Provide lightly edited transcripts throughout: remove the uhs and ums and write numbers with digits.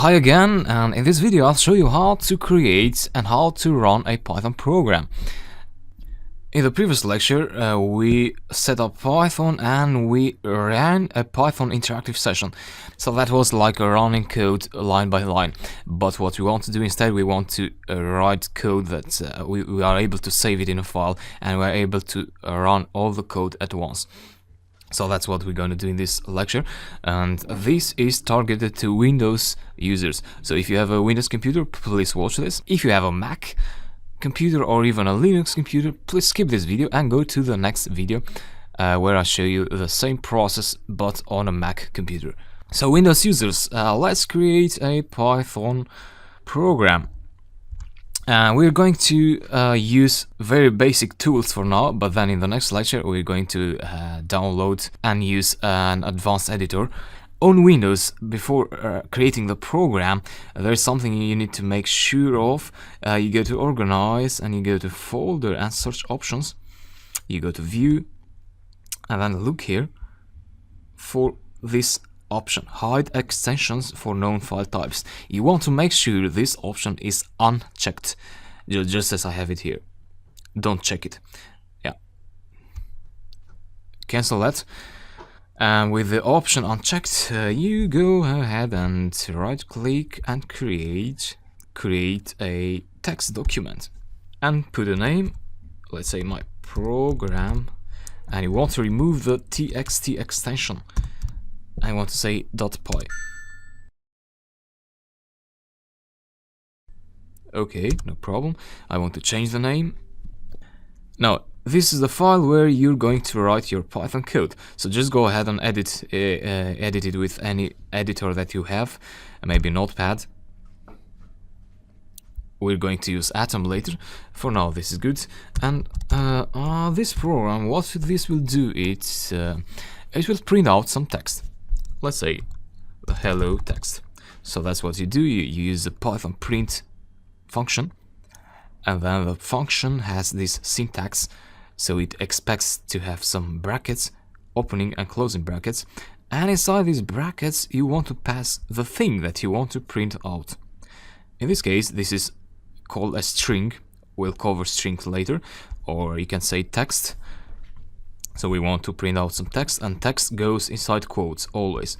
Hi again, and in this video I'll show you how to create and how to run a Python program. In the previous lecture we set up Python and we ran a Python interactive session. So that was like a running code line by line. But what we want to do instead, we want to write code that we are able to save it in a file and we're able to run all the code at once. So that's what we're going to do in this lecture, and this is targeted to Windows users. So if you have a Windows computer, please watch this. If you have a Mac computer or even a Linux computer, please skip this video and go to the next video where I show you the same process but on a Mac computer. So Windows users, let's create a Python program. We're going to use very basic tools for now, but then in the next lecture we're going to download and use an advanced editor. On Windows, before creating the program, there's something you need to make sure of. You go to Organize and you go to Folder and Search Options. You go to View and then look here for this option, hide extensions for known file types. You want to make sure this option is unchecked, just as I have it here. Don't check it. Yeah, cancel that. And with the option unchecked, you go ahead and right click and create a text document and put a name, let's say my program, and you want to remove the txt extension. I want to say .py. Okay, no problem. I want to change the name. Now, this is the file where you're going to write your Python code. So just go ahead and edit it with any editor that you have, maybe Notepad. We're going to use Atom later. For now, this is good. And this program, what this will do, it will print out some text. Let's say the hello text. So that's what you do. You use the Python print function, and then the function has this syntax, so it expects to have some brackets, opening and closing brackets, and inside these brackets you want to pass the thing that you want to print out. In this case, this is called a string. We'll cover strings later, or you can say text. So we want to print out some text, and text goes inside quotes always.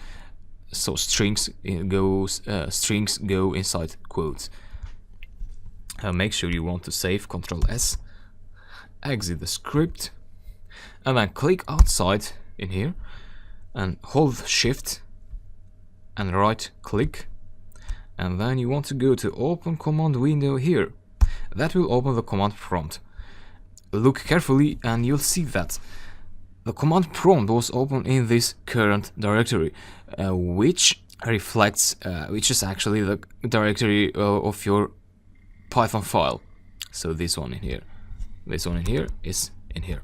So strings go inside quotes. Make sure you want to save, Ctrl S, exit the script, and then click outside in here and hold Shift and right click, and then you want to go to open command window here. That will open the command prompt. Look carefully and you'll see that the command prompt was open in this current directory, which is actually the directory of your Python file. So this one in here is in here.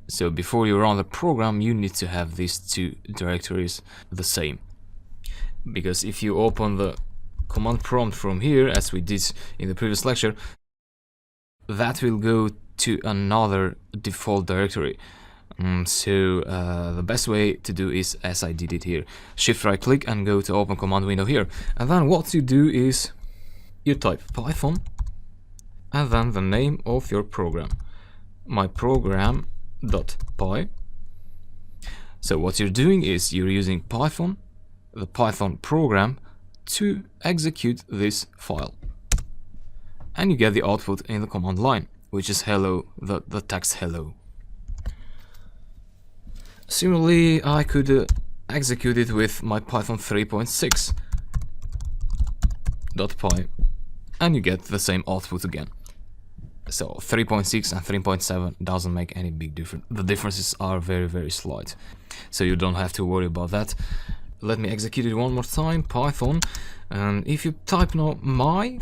So before you run the program, you need to have these two directories the same, because if you open the command prompt from here, as we did in the previous lecture, that will go to another default directory. So the best way to do is as I did it here. Shift right click and go to open command window here, and then what you do is you type Python and then the name of your program, my program.py. So what you're doing is you're using Python, the Python program, to execute this file, and you get the output in the command line, which is hello, the text hello. Similarly, I could execute it with my Python 3.6 .py, and you get the same output again. So 3.6 and 3.7 doesn't make any big difference. The differences are very, very slight, so you don't have to worry about that. Let me execute it one more time, Python, and if you type now my,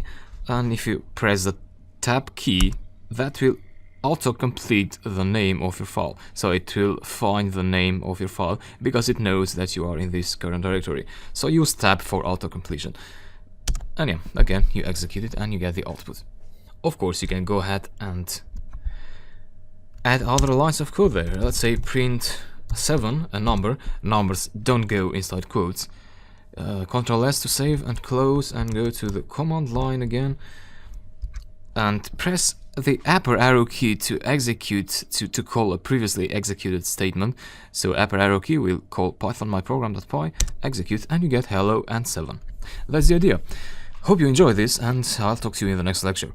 and if you press the tab key, that will auto-complete the name of your file. So it will find the name of your file because it knows that you are in this current directory. So use tab for auto-completion. And yeah, again, you execute it and you get the output. Of course, you can go ahead and add other lines of code there. Let's say print 7, a number. Numbers don't go inside quotes. Ctrl S to save and close, and go to the command line again, and press the upper arrow key to execute, to call a previously executed statement. So upper arrow key will call python myprogram.py, execute, and you get hello and 7. That's the idea. Hope you enjoy this, and I'll talk to you in the next lecture.